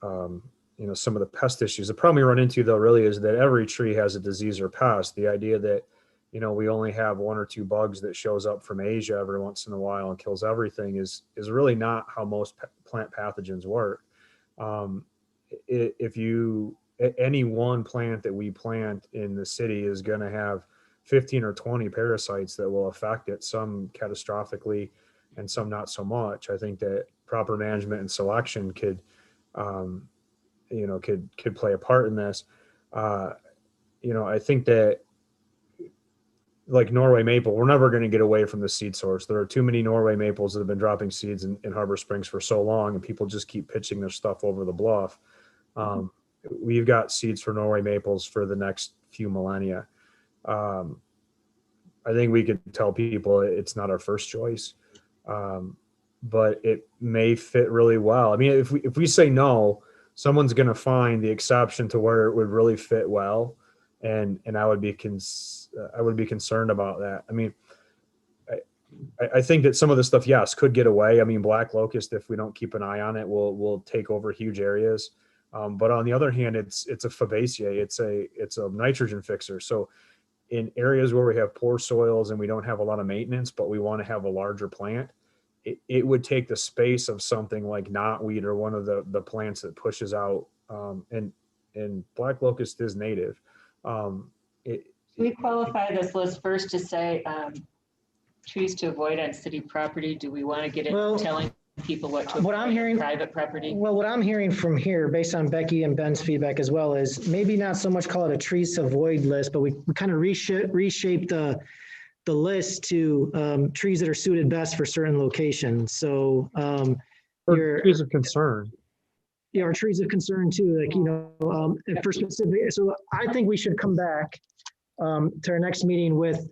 some of the pest issues. The problem we run into though really is that every tree has a disease or pest. The idea that we only have one or two bugs that shows up from Asia every once in a while and kills everything is really not how most plant pathogens work. If you any one plant that we plant in the city is going to have 15 or 20 parasites that will affect it, some catastrophically and some not so much. I think that proper management and selection could play a part in this. I think that like Norway maple, we're never going to get away from the seed source. There are too many Norway maples that have been dropping seeds in Harbor Springs for so long, and people just keep pitching their stuff over the bluff. We've got seeds for Norway maples for the next few millennia. I think we could tell people it's not our first choice, but it may fit really well. I mean, if we say no, someone's going to find the exception to where it would really fit well, and I would be concerned about that. I mean, I think that some of the stuff, yes, could get away. I mean, black locust, if we don't keep an eye on it, will take over huge areas. But on the other hand, it's a fabaceae. It's a nitrogen fixer. So in areas where we have poor soils and we don't have a lot of maintenance, but we want to have a larger plant, it would take the space of something like knotweed or one of the plants that pushes out. And black locust is native. We qualify this list first to say trees to avoid on city property. Do we want to get Well, into telling people what to what avoid I'm on hearing- private property? Well, what I'm hearing from here, based on Becky and Ben's feedback as well, is maybe not so much call it a trees to avoid list, but we kind of reshape the list to trees that are suited best for certain locations. So Or trees of concern. our trees of concern too, like, for specific. So I think we should come back to our next meeting with,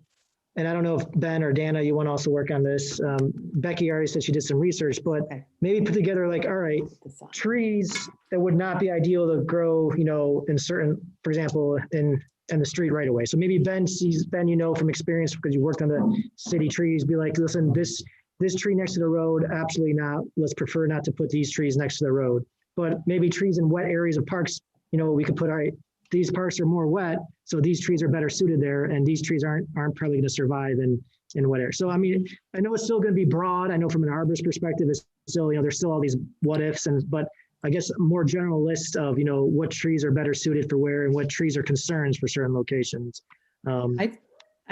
and I don't know if Ben or Dana, you want to also work on this. Becky already said she did some research, but maybe put together like, all right, trees that would not be ideal to grow, in certain, for example, in the street right away. So maybe Ben, from experience, because you worked on the city trees, be like, listen, this tree next to the road, absolutely not. Let's prefer not to put these trees next to the road. But maybe trees in wet areas of parks, we could put, all right, these parks are more wet, so these trees are better suited there, and these trees aren't probably going to survive in wet air. So I mean, I know it's still going to be broad. I know from an arborist perspective, it's still, there's still all these what ifs, but I guess a more general list of, what trees are better suited for where and what trees are concerns for certain locations. I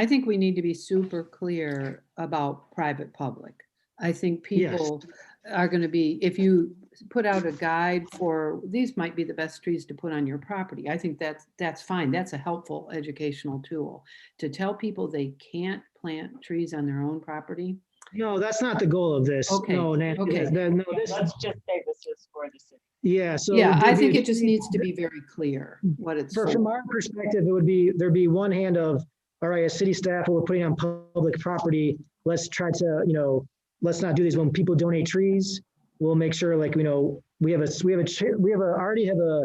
think we need to be super clear about private public. I think people are going to be, if you put out a guide for these might be the best trees to put on your property, I think that's fine. That's a helpful educational tool. To tell people they can't plant trees on their own property. No, that's not the goal of this. Okay. No, Nancy. Okay. Let's just say this is for the city. Yeah. So yeah, I there'd think be a- it just needs to be very clear what it's for. From our perspective, there'd be one hand of, all right, as city staff, we're putting on public property, let's try to, let's not do these. When people donate trees, we'll make sure, like, we already have a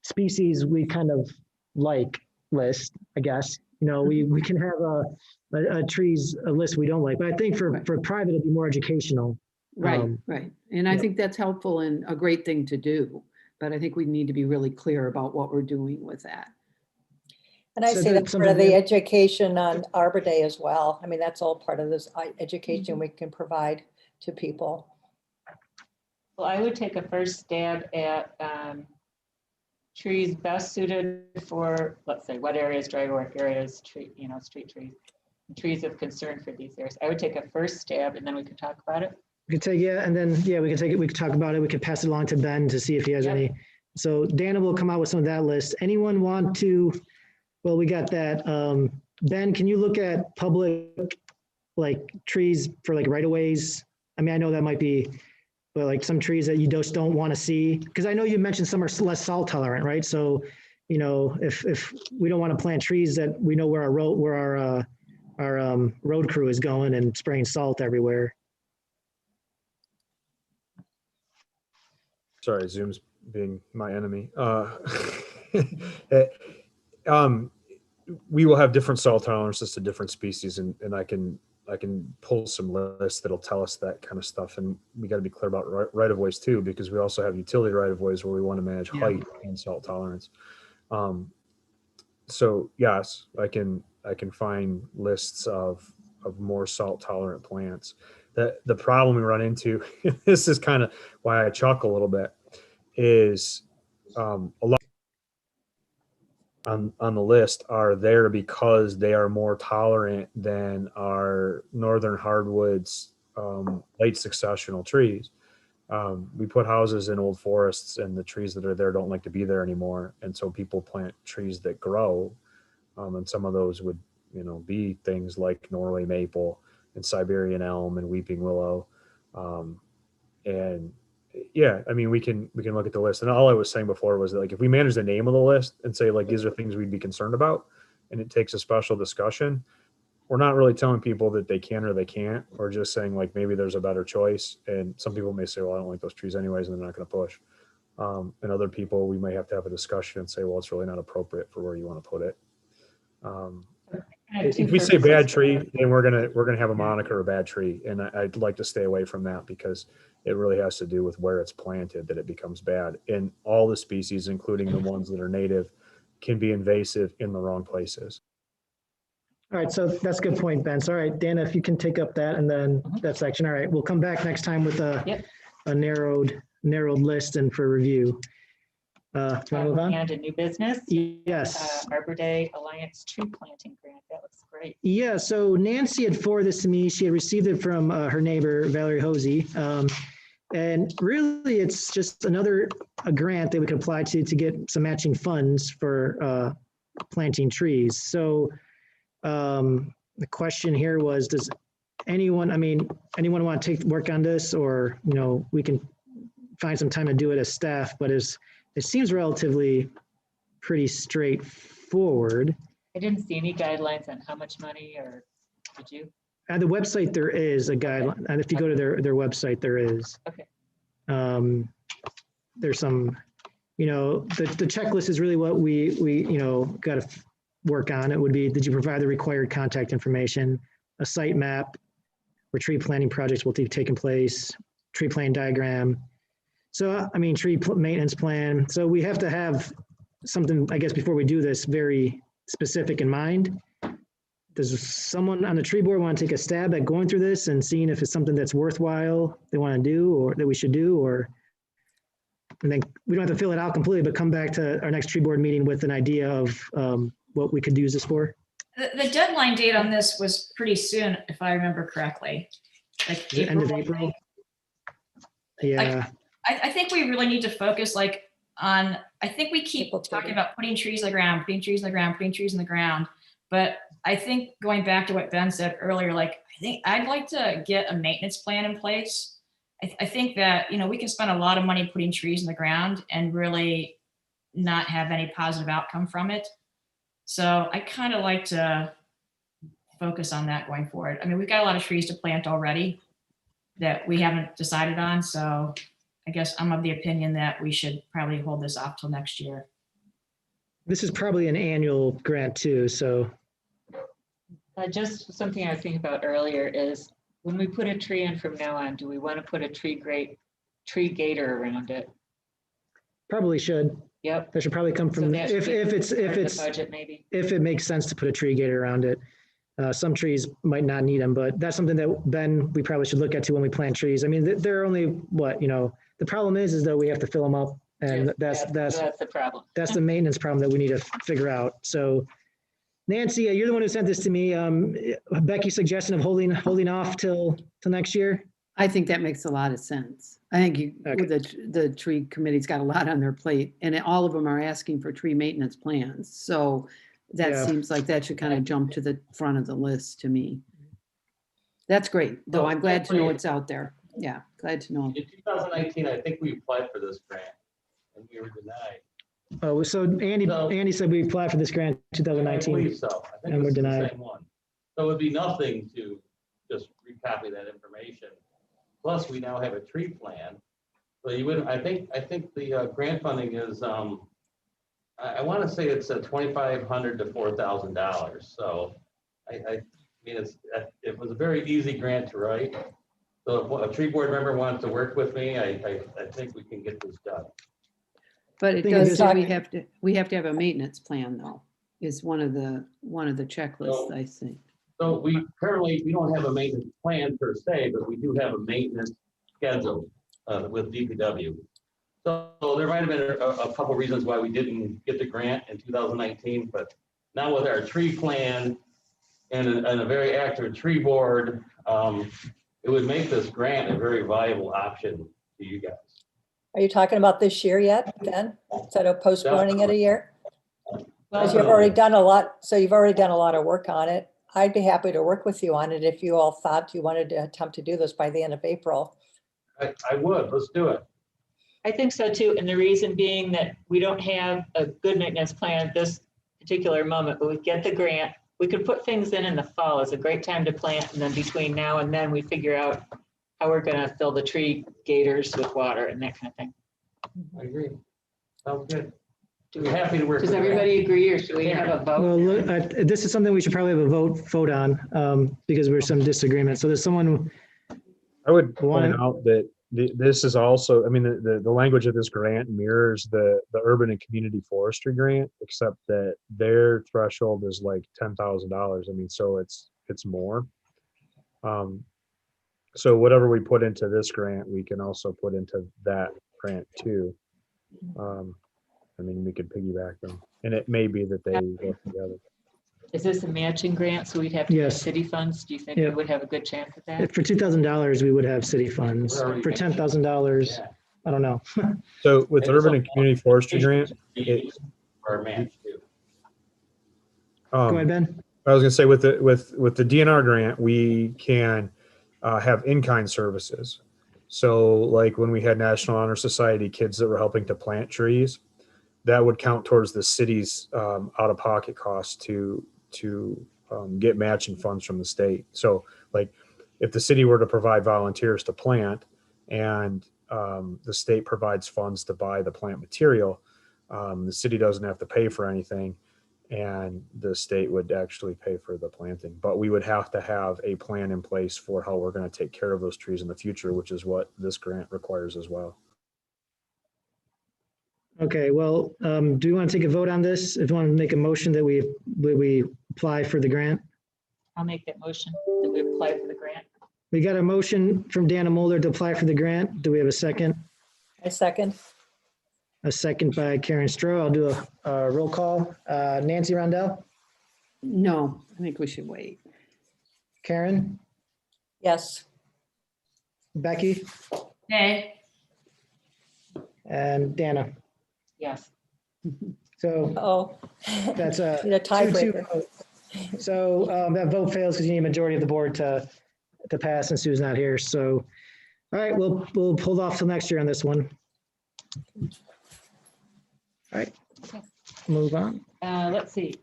species we kind of like list, I guess. We can have a trees a list we don't like, but I think for private, it'd be more educational. Right. And I think that's helpful and a great thing to do, but I think we need to be really clear about what we're doing with that. And I So see that's that's part of the something- education on Arbor Day as well. I mean, that's all part of this education we can provide to people. Well, I would take a first stab at trees best suited for, let's say, wet areas, dry areas, street trees, trees of concern for these areas. I would take a first stab, and then we could talk about it. We could take, and then, we could take it, we could talk about it, we could pass it along to Ben to see if he has Yep. any. So Dana will come out with some of that list. Anyone want to, well, we got that. Ben, can you look at public, like, trees for like right-of-ways? I mean, I know that might be, but like some trees that you just don't want to see, because I know you mentioned some are less salt tolerant, right? So, if we don't want to plant trees that we know where our road crew is going and spraying salt everywhere. Sorry, Zoom's being my enemy. We will have different salt tolerances to different species, and I can pull some lists that'll tell us that kind of stuff. And we got to be clear about right of ways too, because we also have utility right of ways where we want to manage Yeah. height and salt tolerance. So yes, I can find lists of more salt tolerant plants. The problem we run into, this is kind of why I chuckle a little bit, is a lot on the list are there because they are more tolerant than our northern hardwoods, late successional trees. We put houses in old forests, and the trees that are there don't like to be there anymore, and so people plant trees that grow, and some of those would be things like Norway maple and Siberian elm and weeping willow, and yeah, I mean, we can look at the list. And all I was saying before was that, like, if we manage the name of the list and say, like, these are things we'd be concerned about, and it takes a special discussion, we're not really telling people that they can or they can't. We're just saying, like, maybe there's a better choice. And some people may say, well, I don't like those trees anyways, and they're not going to push. And other people, we may have to have a discussion and say, well, it's really not appropriate for where you want to put it. If we say bad tree, then we're gonna have a moniker, a bad tree, and I'd like to stay away from that, because it really has to do with where it's planted that it becomes bad. And all the species, including the ones that are native, can be invasive in the wrong places. All right, so that's a good point, Ben. So, all right, Dana, if you can take up that and then that section. All right, we'll come back next time with a narrowed list and for review. Do you want to move on? And a new business. Yes. Arbor Day Alliance tree planting grant. That looks great. Yeah, so Nancy had forwarded this to me. She had received it from her neighbor, Valerie Hosey. And really, it's just a grant that we could apply to get some matching funds for planting trees. So the question here was, does anyone want to work on this, or, we can find some time to do it as staff, but it seems relatively pretty straightforward. I didn't see any guidelines on how much money, or did you? At the website, there is a guideline, and if you go to their website, there is. Okay. There's some, the checklist is really what we got to work on. It would be, did you provide the required contact information, a site map where tree planting projects will be taking place, tree planting diagram. So, tree maintenance plan. So we have to have something, I guess, before we do this, very specific in mind. Does someone on the tree board want to take a stab at going through this and seeing if it's something that's worthwhile they want to do, or that we should do, and then we don't have to fill it out completely, but come back to our next tree board meeting with an idea of what we could use this for? The deadline date on this was pretty soon, if I remember correctly. Like End of April, I April? think. Yeah. I think we really need to focus I think we keep talking about putting trees in the ground, putting trees in the ground, putting trees in the ground. But I think going back to what Ben said earlier, I think I'd like to get a maintenance plan in place. I think that, we can spend a lot of money putting trees in the ground and really not have any positive outcome from it. So I kind of like to focus on that going forward. We've got a lot of trees to plant already that we haven't decided on. So I guess I'm of the opinion that we should probably hold this off till next year. This is probably an annual grant too, so. Just something I was thinking about earlier is, when we put a tree in from now on, do we want to put a tree gator around it? Probably should. Yep. That should probably come from, that if should be it's, part of the budget, maybe. if it makes sense to put a tree gate around it. Some trees might not need them, but that's something that, Ben, we probably should look at too when we plant trees. They're only the problem is that we have to fill them up, and that's the problem. That's the maintenance problem that we need to figure out. So Nancy, you're the one who sent this to me. Becky's suggestion of holding off till next year. I think that makes a lot of sense. I think Okay. the tree committee's got a lot on their plate, and all of them are asking for tree maintenance plans. So that Yeah. seems like that should kind of jump to the front of the list to me. That's great, though. I'm glad to know it's out there. Yeah, glad to know. In 2019, I think we applied for this grant and we were denied. Oh, so Andy said we applied for this grant in I 2019. believe so. I think And we're it's the denied. same one. So it would be nothing to just recopy that information. Plus, we now have a tree plan. So you would, I think the grant funding is, I I want to say it's a $2,500 to $4,000. So I mean, it was a very easy grant to write. So if a tree board member wants to work with me, I think we can get this done. But it think does it's say talk- we have to have a maintenance plan though, is one of the checklists, So- I think. So we don't have a maintenance plan per se, but we do have a maintenance schedule with DPW. So there might have been a couple reasons why we didn't get the grant in 2019, but now with our tree plan and a very active tree board, it would make this grant a very viable option to you guys. Are you talking about this year yet, then? Instead of postponing it a year? Because you've already done a lot, so you've already done a lot of work on it. I'd be happy to work with you on it if you all thought you wanted to attempt to do this by the end of April. I would, let's do it. I think so too, and the reason being that we don't have a good maintenance plan at this particular moment, but we get the grant. We could put things in the fall. It's a great time to plant, and then between now and then, we figure out how we're gonna fill the tree gators with water and that kind of thing. I agree. Sounds good. We're happy to work. Does with you. everybody agree, or should we have a vote? Well, this is something we should probably have a vote on because there's some disagreement. So there's someone, I would One- point out that this is also, I mean, the language of this grant mirrors the urban and community forestry grant, except that their threshold is like $10,000. I mean, so it's more. So whatever we put into this grant, we can also put into that grant too. I mean, we could piggyback them, and it may be that they work together. Is this a matching grant, so we'd have to use Yes. city funds? Do you think we Yeah. would have a good chance at that? for $2,000, we would have city funds. We're already For matching. $10,000, Yeah. I don't know. So with And it's urban a- and community forestry grant, it, Or match too. Go ahead, Ben. I was gonna say with the DNR grant, we can have in-kind services. So like when we had National Honor Society kids that were helping to plant trees, that would count towards the city's out-of-pocket costs to get matching funds from the state. So like if the city were to provide volunteers to plant and the state provides funds to buy the plant material, the city doesn't have to pay for anything, and the state would actually pay for the planting. But we would have to have a plan in place for how we're going to take care of those trees in the future, which is what this grant requires as well. Okay, well, do you want to take a vote on this? If you want to make a motion that we apply for the grant? I'll make that motion that we apply for the grant. We got a motion from Dana Mulder to apply for the grant. Do we have a second? I second. A second by Karen Stroh. I'll do a roll call. Nancy Rondell, No, I think we should wait. Karen, Yes. Becky, Okay, and Dana. Yes. So Oh. that's a Need a 2-2 tiebreaker. vote. So that vote fails because you need a majority of the board to pass, and Sue's not here. So, all right, we'll hold off till next year on this one. All right, move on. Let's see.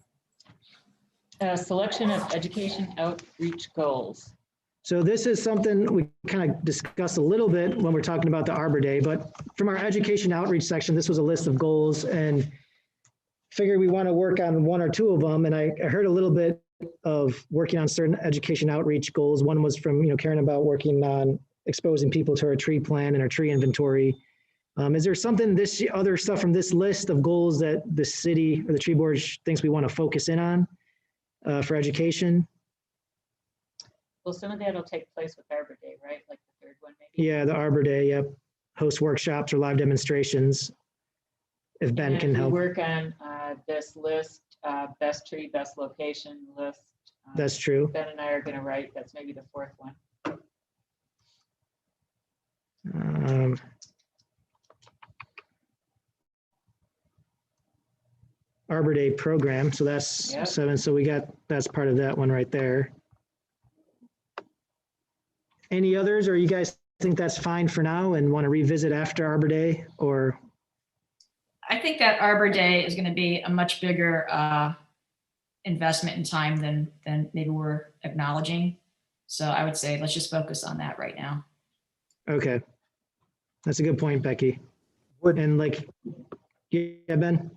Selection of education outreach goals. So this is something we kind of discussed a little bit when we're talking about the Arbor Day, but from our education outreach section, this was a list of goals and figured we want to work on one or two of them. And I heard a little bit of working on certain education outreach goals. One was from, Karen, about working on exposing people to our tree plan and our tree inventory. Is there something, other stuff from this list of goals that the city or the tree board thinks we want to focus in on for education? Well, some of that will take place with Arbor Day, right? Like the third one, maybe? Yeah, the Arbor Day, yep. Host workshops or live demonstrations. If Ben And can if we help. work on this list, best tree, best location list. That's true. Ben and I are going to write, that's maybe the fourth one. Arbor Day program, so that's Yep. 7. So that's part of that one right there. Any others, or you guys think that's fine for now and want to revisit after Arbor Day, or? I think that Arbor Day is going to be a much bigger investment in time than maybe we're acknowledging. So I would say let's just focus on that right now. Okay. That's a good point, Becky. Would- And like, yeah, Ben?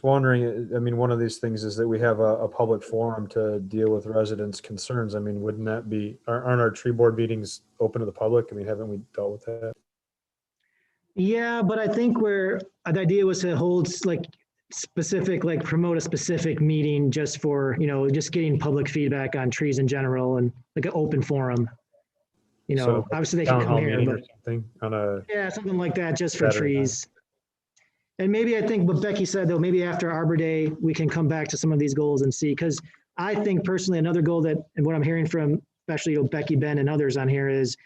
wondering, I mean, one of these things is that we have a public forum to deal with residents' concerns. I mean, wouldn't that be, aren't our tree board meetings open to the public? I mean, haven't we dealt with that? Yeah, but I think where the idea was to hold like specific, like promote a specific meeting just for, just getting public feedback on trees in general and like an open forum. So, Obviously they can Town come hall here, meeting but or something on a, yeah, something like that just for Saturday night. trees. And maybe I think what Becky said though, maybe after Arbor Day, we can come back to some of these goals and see, because I think personally another goal that, and what I'm hearing from especially Becky, Ben and others on here is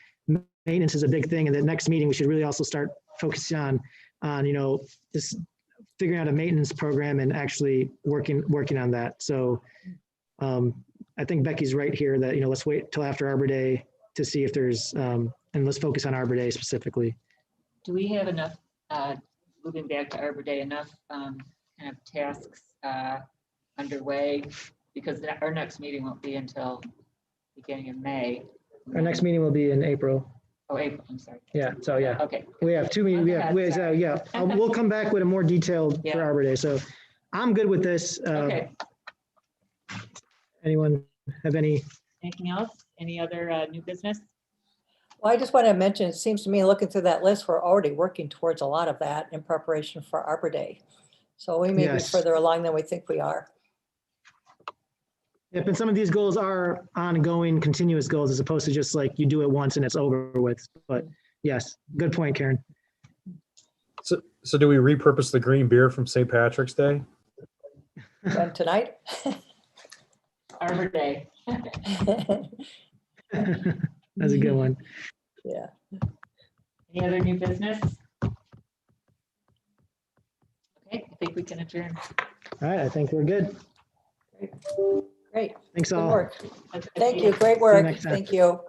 maintenance is a big thing. And that next meeting, we should really also start focusing on, just figuring out a maintenance program and actually working on that. So I think Becky's right here that, let's wait till after Arbor Day to see if there's, and let's focus on Arbor Day specifically. Do we have enough, moving back to Arbor Day, enough kind of tasks underway? Because our next meeting won't be until beginning of May. Our next meeting will be in April. Oh, April, I'm sorry. Yeah, so yeah. Okay. We have 2 meetings, we'll come back with a more detailed Yeah. for Arbor Day. So I'm good with this. Okay. Anyone have Anything else? Any other new business? Well, I just want to mention, it seems to me, looking through that list, we're already working towards a lot of that in preparation for Arbor Day. So we may be Yes. further along than we think we are. Yep, and some of these goals are ongoing, continuous goals as opposed to just like you do it once and it's over with. But yes, good point, Karen. so do we repurpose the green beer from St. Patrick's Day? When tonight? Arbor Day. That's a good one. Yeah. Any other new business? Okay, I think we can adjourn. All right, I think we're good. Great. Thanks Good all. work. That's- Thank you. Great work. next time. Thank you.